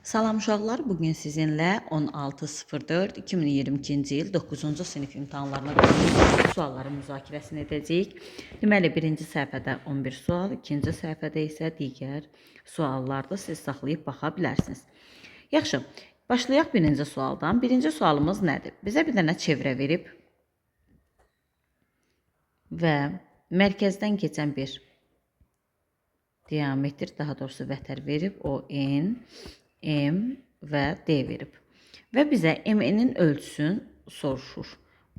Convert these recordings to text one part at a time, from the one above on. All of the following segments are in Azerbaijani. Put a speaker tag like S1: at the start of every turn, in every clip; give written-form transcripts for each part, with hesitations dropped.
S1: Salam uşaqlar, bugün sizinlə 16.04.2022-ci il 9-cu sinif imtahanlarına dair sualların müzakirəsini edəcəyik. Deməli, birinci səhifədə 11 sual, ikinci səhifədə isə digər suallarda siz saxlayıb baxa bilərsiniz. Yaxşı, başlayaq birinci sualdan. Birinci sualımız nədir? Bizə bir dənə çevrə verib və mərkəzdən keçən bir diametr, daha doğrusu vətər verib, o N, M və D verib. Və bizə M-nin ölçüsünü soruşur.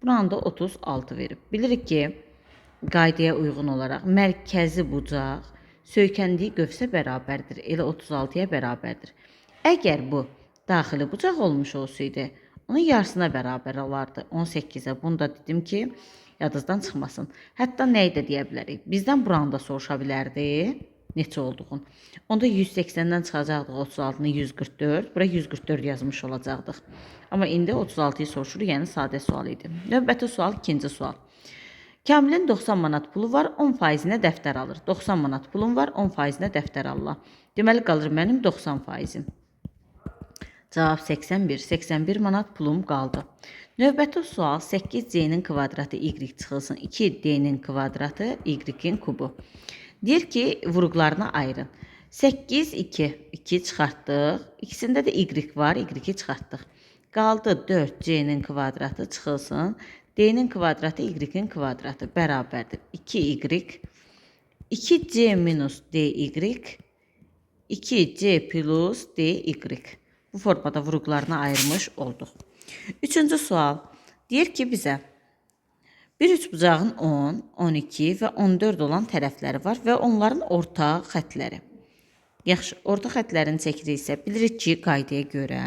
S1: Buranı da 36 verib. Bilirik ki, qaydaya uyğun olaraq mərkəzi bucaq söykəndiyi qövsə bərabərdir. Elə 36-ya bərabərdir. Əgər bu daxili bucaq olmuş olsaydı, onun yarısına bərabər olardı. 18-ə. Bunu da dedim ki, yadınızdan çıxmasın. Hətta nəyi də deyə bilərik? Bizdən buranı da soruşa bilərdi. Neçə olduğunu. Onda 180-dən çıxacaqdıq 36-nı 144. Bura 144 yazmış olacaqdıq. Amma indi 36-yı soruşur, yəni sadə sual idi. Növbəti sual, ikinci sual. Kamilin 90 manat pulu var, 10%-nə dəftər alır. 90 manat pulum var, 10%-nə dəftər alır. Deməli, qalır mənim 90%-im. Cavab 81. 81 manat pulum qaldı. Növbəti sual 8C-nin kvadratı y çıxılsın 2D-nin kvadratı y-in kubu. Deyir ki, vuruqlarını ayırın. 8, 2. 2 çıxartdıq. İkisində də y var. Y-i çıxartdıq. Qaldı 4C-nin kvadratı çıxılsın. D-nin kvadratı y-in kvadratı bərabərdir. 2y. 2C minus dy. 2C plus dy. Bu formada vuruqlarını ayırmış olduq. Üçüncü sual. Deyir ki, bizə bir üçbucağın 10, 12 və 14 olan tərəfləri var və onların orta xətləri. Yaxşı, orta xətlərini çəkiriksə, bilirik ki, qaydaya görə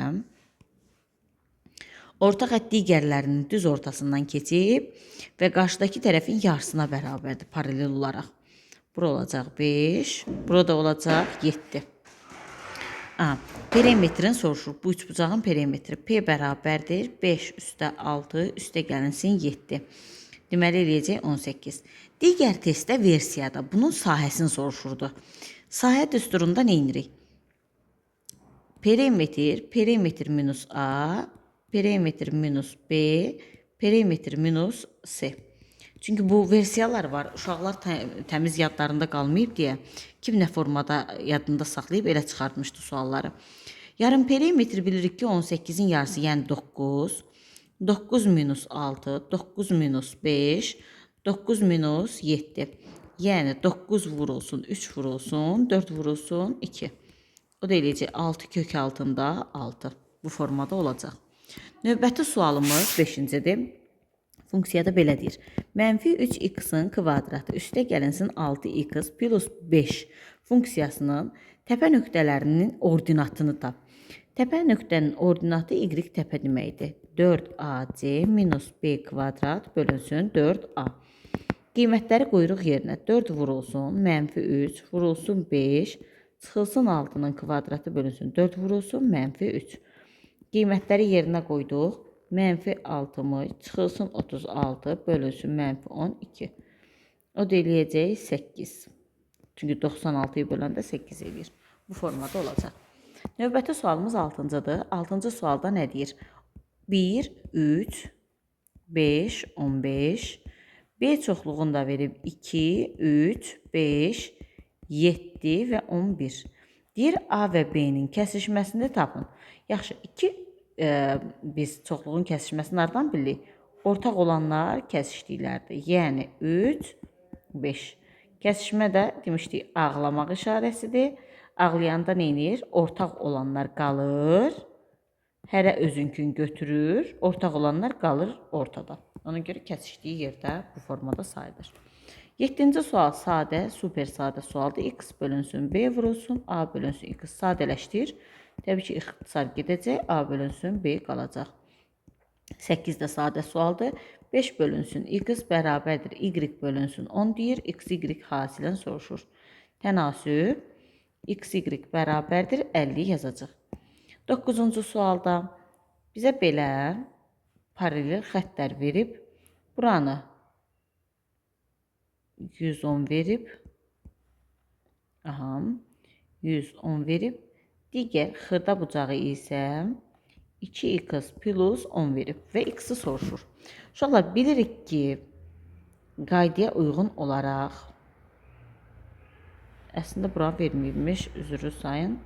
S1: orta xət digərlərinin düz ortasından keçib və qarşıdakı tərəfin yarısına bərabərdir paralel olaraq. Bura olacaq 5, burada olacaq 7. Perimetrin soruşur. Bu üçbucağın perimetri P bərabərdir 5 üstə 6 üstə gəlinsin 7. Deməli, eləyəcək 18. Digər testdə versiyada bunun sahəsini soruşurdu. Sahə düsturunda nə edirik? Perimetr minus A, perimetr minus B, perimetr minus C. Çünki bu versiyalar var. Uşaqlar təmiz yadlarında qalmayıb deyə kim nə formada yadında saxlayıb elə çıxartmışdı sualları. Yarım perimetr bilirik ki 18-in yarısı, yəni 9. 9 minus 6, 9 minus 5, 9 minus 7. Yəni 9 vurulsun, 3 vurulsun, 4 vurulsun, 2. O da eləyəcək 6 kök altında 6. Bu formada olacaq. Növbəti sualımız 5-cidir. Funksiyada belə deyir. Mənfi 3x-in kvadratı üstə gəlinsin 6x plus 5 funksiyasının təpə nöqtələrinin ordinatını tap. Təpə nöqtənin ordinatı y təpə deməkdir. 4ac minus b kvadrat bölünsün 4a. Qiymətləri qoyuruq yerinə. 4 vurulsun, mənfi 3, vurulsun 5, çıxılsın 6-nın kvadratı bölünsün 4 vurulsun, mənfi 3. Qiymətləri yerinə qoyduq. Mənfi 60, çıxılsın 36, bölünsün mənfi 12. O da eləyəcək 8. Çünki 96-yı böləndə 8 eləyir. Bu formada olacaq. Növbəti sualımız 6-cıdır. 6-cı sualda nə deyir? 1, 3, 5, 15. B çoxluğunu da verib 2, 3, 5, 7 və 11. Deyir A və B-nin kəsişməsini tapın. Yaxşı, biz çoxluğun kəsişməsini hardan bilirik? Ortaq olanlar kəsişdiklərdir. Yəni 3, 5. Kəsişmə də demişdik ağlamaq işarəsidir. Ağlayanda nə edir? Ortaq olanlar qalır. Hərə özünkünü götürür. Ortaq olanlar qalır ortada. Ona görə kəsişdiyi yerdə bu formada sayılır. 7-ci sual sadə, super sadə sualdır. X bölünsün B vurulsun, A bölünsün X sadələşdir. Təbii ki, ixtisar gedəcək, A bölünsün B qalacaq. 8 də sadə sualdır. 5 bölünsün X bərabərdir. Y bölünsün 10 deyir. X, Y hasilini soruşur. Tənasüb X, Y bərabərdir 50 yazacaq. 9-cu sualda bizə belə paralel xəttlər verib. Buranı 110 verib. 110 verib. Digər xırda bucağı isə 2x plus 10 verib və x-i soruşur. Uşaqlar, bilirik ki, qaydaya uyğun olaraq əslində bura verməyibmiş, üzrü sayın.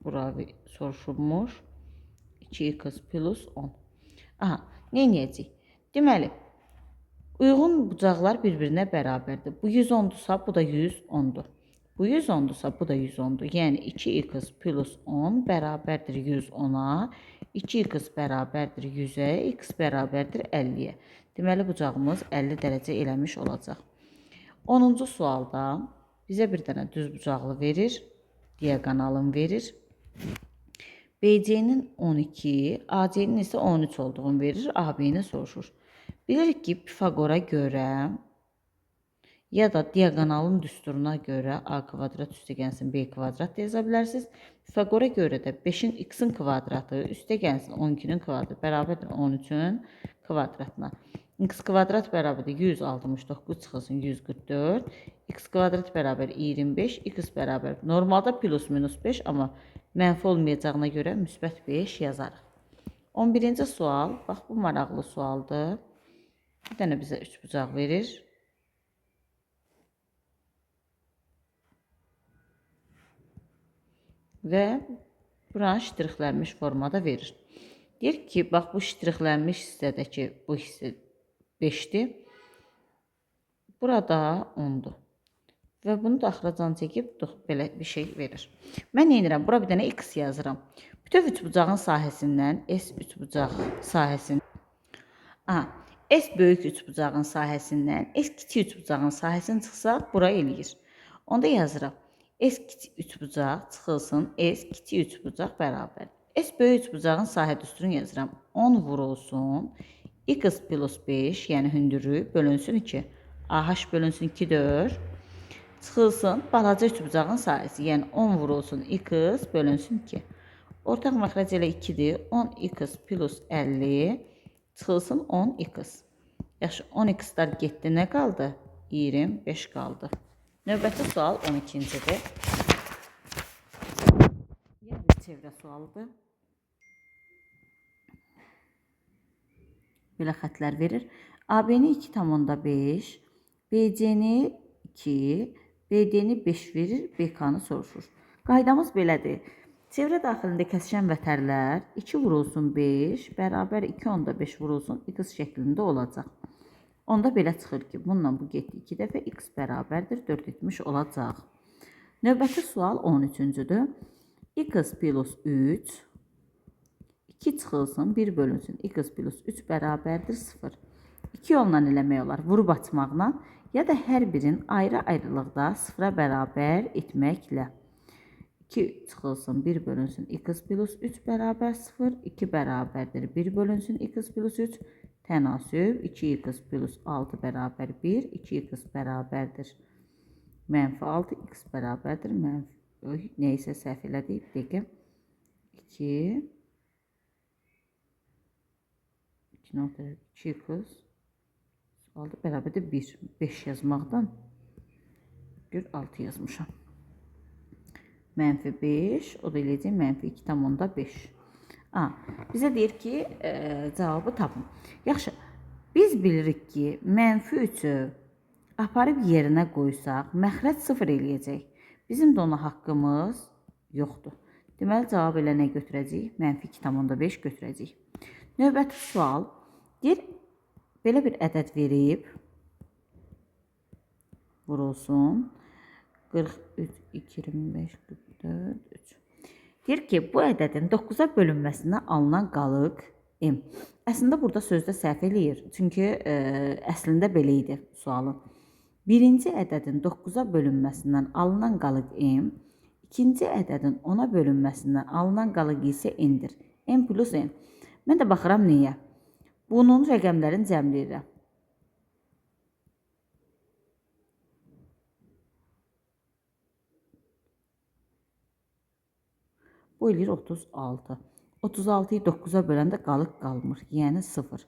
S1: Bura soruşulmuş 2x plus 10. Aha, nə edəcəyik? Deməli, uyğun bucaqlar bir-birinə bərabərdir. Bu 110-dursa, bu da 110-dur. Bu 110-dursa, bu da 110-dur. Yəni 2x plus 10 bərabərdir 110-a, 2x bərabərdir 100-ə, x bərabərdir 50-yə. Deməli, bucağımız 50 dərəcə eləmiş olacaq. 10-cu sualda bizə bir dənə düz bucaqlı verir, diaqonalın verir. BC-nin 12, AC-nin isə 13 olduğunu verir, AB-ni soruşur. Bilirik ki, Pifagora görə ya da diaqonalın düsturuna görə A kvadrat üstə gəlsin B kvadrat da yaza bilərsiniz. Pifagora görə də 5-in x-in kvadratı üstə gəlsin 12-nin kvadratı bərabərdir 13-ün kvadratına. X kvadrat bərabərdir 169 çıxılsın 144. X kvadrat bərabər 25, x bərabər. Normalda plus minus 5, amma mənfi olmayacağına görə müsbət 5 yazarıq. 11-ci sual, bax bu maraqlı sualdır. Bir dənə bizə 3 bucaq verir. Və buranı ştrixlənmiş formada verir. Deyir ki, bax bu ştrixlənmiş hissədəki bu hissə 5-dir. Burada 10-dur. Və bunu da axıracan çəkib belə bir şey verir. Mən nə edirəm? Bura bir dənə x yazıram. Bütöv üçbucağın sahəsindən S üçbucaq sahəsindən S böyük üçbucağın sahəsindən S kiçik üçbucağın sahəsini çıxsaq, bura eləyir. Onda yazıram. S kiçik üçbucaq çıxılsın S kiçik üçbucaq bərabər. S böyük üçbucağın sahə düsturunu yazıram. 10 vurulsun x plus 5, yəni hündürlüyü bölünsün 2. AH bölünsün 2-dür. Çıxılsın balaca üçbucağın sahəsi, yəni 10 vurulsun x bölünsün 2. Ortaq məxrəc elə 2-dir. 10x plus 50 çıxılsın 10x. Yaxşı, 10x-lar getdi, nə qaldı? 25 qaldı. Növbəti sual 12-cidir. Yəni bir çevrə sualıdır. Belə xətlər verir. AB-ni 2,5, BC-ni 2, BD-ni 5 verir, BK-nı soruşur. Qaydamız belədir. Çevrə daxilində kəsişən vətərlər 2 vurulsun 5 bərabər 2,5 vurulsun x şəklində olacaq. Onda belə çıxır ki, bununla bu getdi 2 dəfə x bərabərdir 4 etmiş olacaq. Növbəti sual 13-cüdür. X plus 3 2 çıxılsın 1 bölünsün x plus 3 bərabərdir 0. 2 yolla eləmək olar, vurub açmaqla ya da hər birin ayrı-ayrılıqda 0-a bərabər etməklə. 2 çıxılsın 1 bölünsün x plus 3 bərabər 0, 2 bərabərdir 1 bölünsün x plus 3, tənasüb 2x plus 6 bərabər 1, 2x bərabərdir mənfi 6, x bərabərdir mənfi, neysə səhv elədik, dəqiq, 2x 6 bərabərdir 1, 5 yazmaqdan gör 6 yazmışam. Mənfi 5, o da eləyəcək mənfi 2,5. Bizə deyir ki, cavabı tapın. Yaxşı, biz bilirik ki, mənfi 3-ü aparıb yerinə qoysaq, məxrəc 0 eləyəcək. Bizim də ona haqqımız yoxdur. Deməli, cavab elə nə götürəcəyik? Mənfi 2,5 götürəcəyik. Növbəti sual, deyir, belə bir ədəd verib, vurulsun. 43, 25, 44, 3. Deyir ki, bu ədədin 9-a bölünməsindən alınan qalıq M. Əslində, burada sözdə səhv eləyir. Çünki əslində belə idi sualın. Birinci ədədin 9-a bölünməsindən alınan qalıq M, ikinci ədədin 10-a bölünməsindən alınan qalıq isə N-dir. M plus N. Mən də baxıram niyə? Bunun rəqəmlərini cəmləyirəm. Bu eləyir 36. 36-yı 9-a böləndə qalıq qalmır, yəni 0.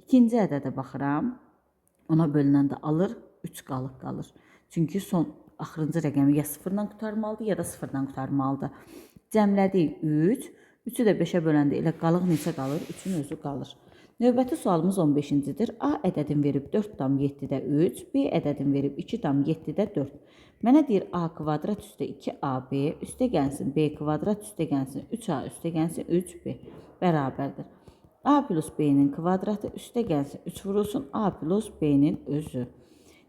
S1: İkinci ədədə baxıram, ona bölünəndə alır, 3 qalıq qalır. Çünki son axırıncı rəqəmi ya 0-dan qurtarmalıdır, ya da 0-dan qurtarmalıdır. Cəmlədik 3. 3-ü də 5-ə böləndə elə qalıq neçə qalır? 3-ün özü qalır. Növbəti sualımız 15-cidir. A ədədin verib 4,7-də 3, B ədədin verib 2,7-də 4. Mənə deyir A kvadrat üstə 2AB üstə gəlsin B kvadrat üstə gəlsin 3A üstə gəlsin 3B bərabərdir. A plus B-nin kvadratı üstə gəlsin 3 vurulsun A plus B-nin özü.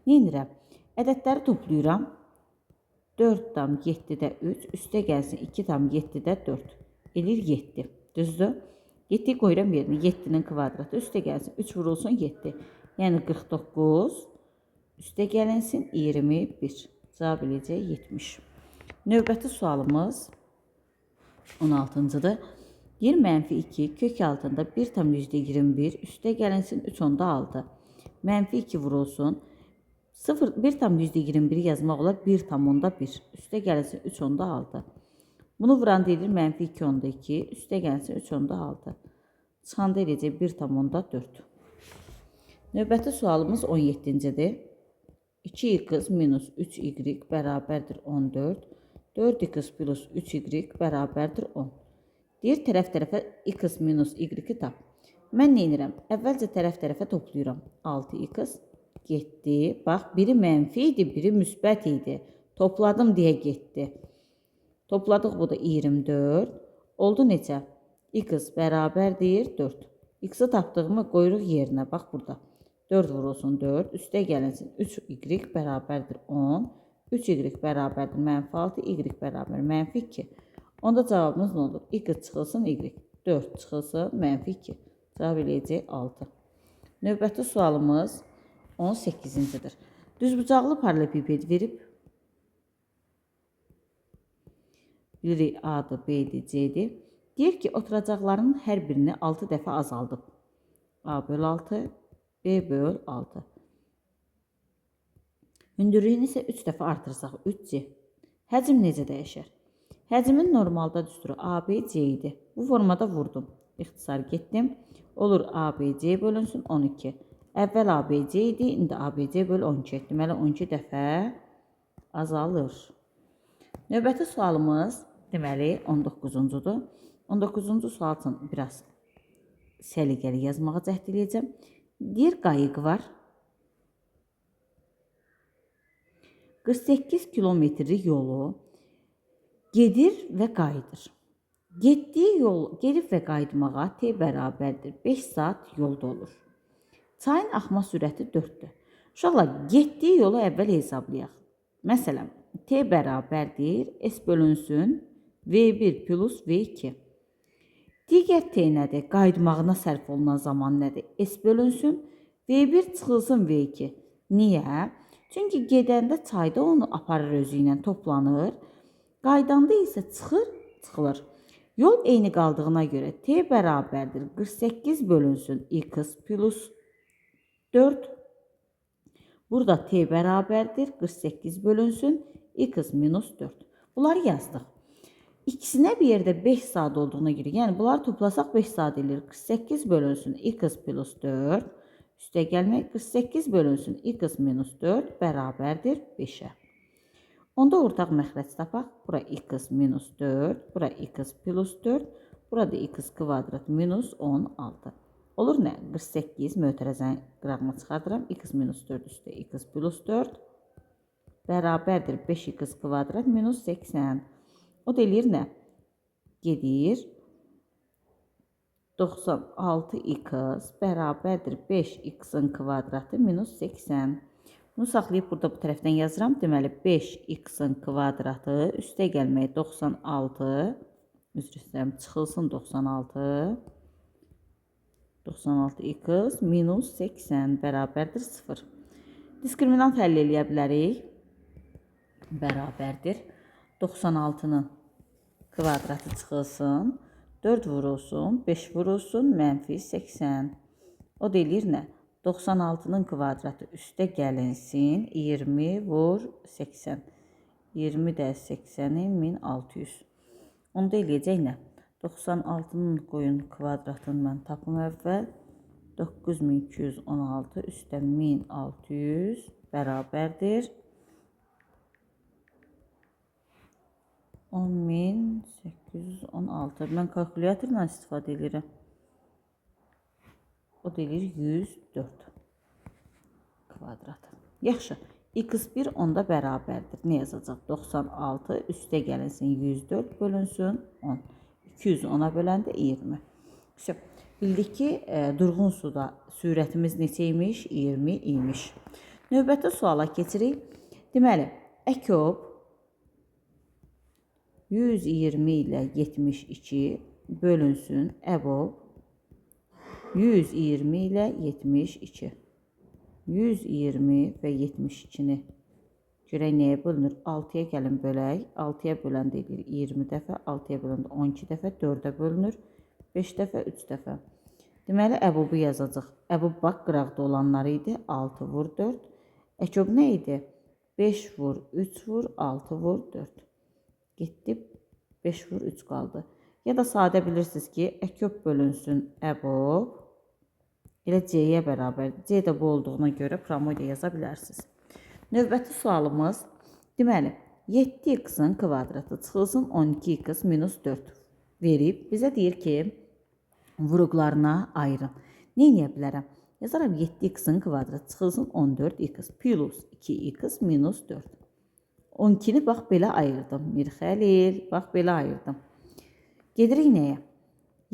S1: Neynirəm? Ədədləri toplayıram. 4,7-də 3 üstə gəlsin 2,7-də 4. Elir 7. Düzdür? 7-yi qoyuram yerinə. 7-nin kvadratı üstə gəlsin 3 vurulsun 7. Yəni 49 üstə gəlinsin 21. Cavab eləyəcək 70. Növbəti sualımız 16-cıdır. Yer -2 kök altında 1,21 üstə gəlinsin 3,6. -2 vurulsun. 1,21 yazmaq olar 1,1 üstə gəlinsin 3,6. Bunu vuran deyilir -2,2 üstə gəlsin 3,6. Çıxanda eləyəcək 1,4. Növbəti sualımız 17-cidir. 2x minus 3y bərabərdir 14. 4x plus 3y bərabərdir 10. Deyir, tərəf-tərəfə x minus y-i tap. Mən neynirəm? Əvvəlcə tərəf-tərəfə toplayıram. 6x getdi. Bax, biri mənfi idi, biri müsbət idi. Topladım deyə getdi. Topladıq, bu da 24. Oldu neçə? X bərabərdir 4. X-i tapdığımı qoyuruq yerinə. Bax, burada. 4 vurulsun 4. Üstə gəlinsin 3y bərabərdir 10. 3y bərabərdir -6. Y bərabər -2. Onda cavabımız nə olur? X çıxılsın y. 4 çıxılsın -2. Cavab eləyəcək 6. Növbəti sualımız 18-cidir. Düzbucaqlı paralelipiped verib. Biri A-dır, B-dir, C-dir. Deyir ki, oturacaqların hər birini 6 dəfə azaldıb. A böl 6, B böl 6. Hündürlüyünü isə 3 dəfə artırsaq 3C. Həcm necə dəyişər? Həcmin normalda düsturu AB, C idi. Bu formada vurdum. İxtisar getdim. Olur ABC bölünsün 12. Əvvəl ABC idi, indi ABC böl 12. Deməli 12 dəfə azalır. Növbəti sualımız deməli 19-cudur. 19-cu sual üçün biraz səliqəli yazmağa cəhd edəcəm. Deyir, qayıq var. 48 kilometrlik yolu gedir və qayıdır. Getdiyi yol, gedib və qayıtmağa T bərabərdir 5 saat yolda olur. Çayın axma sürəti 4-dür. Uşaqlar, getdiyi yolu əvvəl hesablayaq. Məsələn, T bərabərdir S bölünsün V1 plus V2. Digər T nədir? Qayıtmağına sərf olunan zaman nədir? S bölünsün V1 çıxılsın V2. Niyə? Çünki gedəndə çayda onu aparır özü ilə toplanır. Qaydanda isə çıxılır. Yol eyni qaldığına görə T bərabərdir 48 bölünsün X plus 4. Burada T bərabərdir 48 bölünsün X minus 4. Bunları yazdıq. İkisinə bir yerdə 5 saat olduğuna görə, yəni bunları toplasaq 5 saat edir. 48 bölünsün X plus 4. Üstə gəlmək 48 bölünsün X minus 4 bərabərdir 5-ə. Onda ortaq məxrəc tapaq. Bura X minus 4, bura X plus 4, burada X kvadrat minus 16. Olur nə? 48 mötərəzəni qırağıma çıxardıram. X minus 4 üstə X plus 4 bərabərdir 5X kvadrat minus 80. O da eləyir nə? Gedir. 96x bərabərdir 5x-in kvadratı minus 80. Bunu saxlayıb burada bu tərəfdən yazıram. Deməli 5x-in kvadratı üstə gəlmək 96. Üzr istəyirəm, çıxılsın 96. 96x minus 80 bərabərdir 0. Diskriminant həll eləyə bilərik. Bərabərdir 96-nın kvadratı çıxılsın. 4 vurulsun, 5 vurulsun, -80. O da eləyir nə? 96-nın kvadratı üstə gəlinsin, 20 vur 80. 20 də 80-in 1600. Onda eləyəcək nə? 96-nın qoyun kvadratını mən tapım əvvəl. 9216 üstə 1600 bərabərdir 10.816. Mən kalkulyatorla istifadə edirəm. O da eləyir 104 kvadrat. Yaxşı. X1 onda bərabərdir. Ne yazacaq? 96 üstə gəlinsin 104 bölünsün 10. 210-a böləndə 20. Bildik ki, durğun suda sürətimiz neçə imiş? 20 imiş. Növbəti suala keçirik. Deməli, əkob 120 ilə 72 bölünsün əbob 120 ilə 72. 120 və 72-ni görək nəyə bölünür? 6-ya gəlin bölək. 6-ya böləndə edir 20 dəfə, 6-ya böləndə 12 dəfə, 4-ə bölünür, 5 dəfə, 3 dəfə. Deməli, əbobu yazacaq. Əbob bax, qıraqda olanları idi. 6 vur 4. Əkob nə idi? 5 vur, 3 vur, 6 vur, 4. Getdi, 5 vur, 3 qaldı. Ya da sadə bilirsiniz ki, əkob bölünsün əbob. Elə C-yə bərabər. C də bu olduğuna görə promoda yaza bilərsiniz. Növbəti sualımız, deməli, 7x-ın kvadratı çıxılsın 12x minus 4 verib. Bizə deyir ki, vuruqlarına ayırın. Nə edə bilərəm? Yazaram 7x-ın kvadratı çıxılsın 14x plus 2x minus 4. 12-ni bax belə ayırdım. Mirxəlil, bax belə ayırdım. Gedirik nəyə?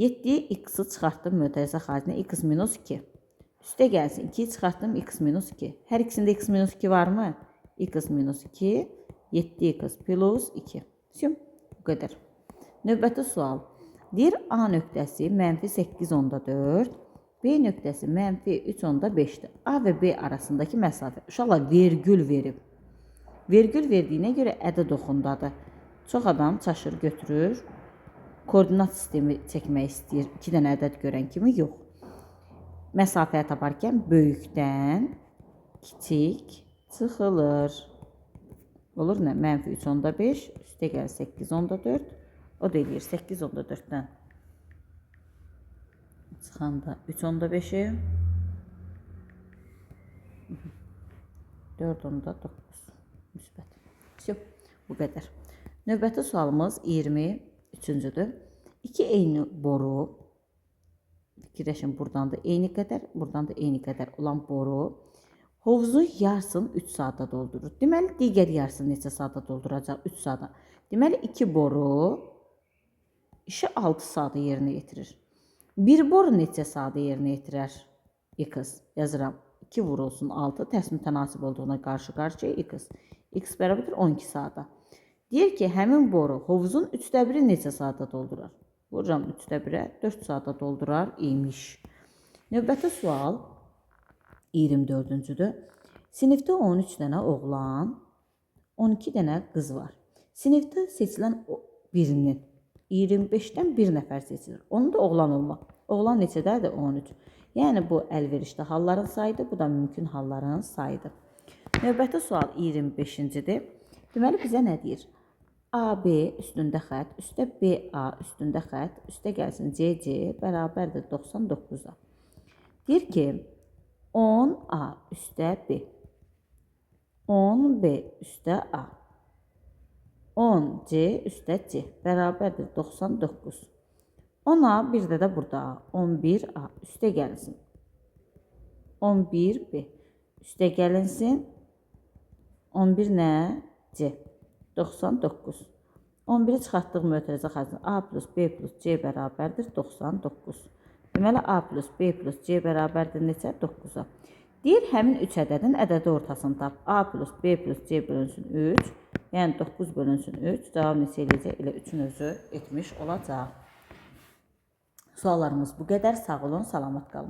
S1: 7x-i çıxartdım mötərizə xaricinə x minus 2. Üstə gəlsin 2-yi çıxartdım x minus 2. Hər ikisində x minus 2 varmı? X minus 2, 7x plus 2. Bu qədər. Növbəti sual. Deyir A nöqtəsi mənfi 8/4, B nöqtəsi mənfi 3/5'dir. A və B arasındakı məsafə. Uşaqlar vergül verib. Vergül verdiyinə görə ədəd oxundadır. Çox adam çaşır götürür. Koordinat sistemi çəkmək istəyir. 2 dənə ədəd görən kimi yox. Məsafəyə taparkən böyükdən kiçik çıxılır. Olur nə? Mənfi 3/5 üstə gəl 8/4. O da eləyir 8/4-dən. Çıxanda 3/5-i 4/9 müsbət. Bu qədər. Növbəti sualımız 23-cüdür. İki eyni boru, fikirləşin, buradan da eyni qədər, buradan da eyni qədər olan boru hovuzun yarısını 3 saata doldurur. Deməli, digər yarısını neçə saata dolduracaq? 3 saata. Deməli, 2 boru işi 6 saata yerinə yetirir. Bir boru neçə saata yerinə yetirər? X. Yazıram. 2 vurulsun 6. Tərs mütənasib olduğuna qarşı-qarşıya x. X bərabərdir 12 saata. Deyir ki, həmin boru hovuzun 3/1-i neçə saata doldurar? Vururam 3/1-ə 4 saata doldurar imiş. Növbəti sual 24-cüdür. Sinifdə 13 dənə oğlan, 12 dənə qız var. Sinifdə seçilən birinin 25-dən bir nəfər seçilir. Onu da oğlan olmaq. Oğlan neçədədir? 13. Yəni bu əlverişli halların sayıdır, bu da mümkün halların sayıdır. Növbəti sual 25-cidir. Deməli bizə nə deyir? AB üstündə xət, üstə BA üstündə xət, üstə gəlsin CC bərabərdir 99-a. Deyir ki, 10A üstə B, 10B üstə A, 10C üstə C bərabərdir 99. 10A bir də burada 11A üstə gəlinsin. 11B üstə gəlinsin. 11 nə? C. 99. 11-i çıxartdıq mötərizə xaricinə. A plus B plus C bərabərdir 99. Deməli, A plus B plus C bərabərdir neçə? 9-a. Deyir, həmin 3 ədədin ədədi ortasını tap. A plus B plus C bölünsün 3. Yəni 9 bölünsün 3. Cavab neçə eləyəcək? Elə 3-ün özü etmiş olacaq. Suallarımız bu qədər. Sağ olun, salamat qalın.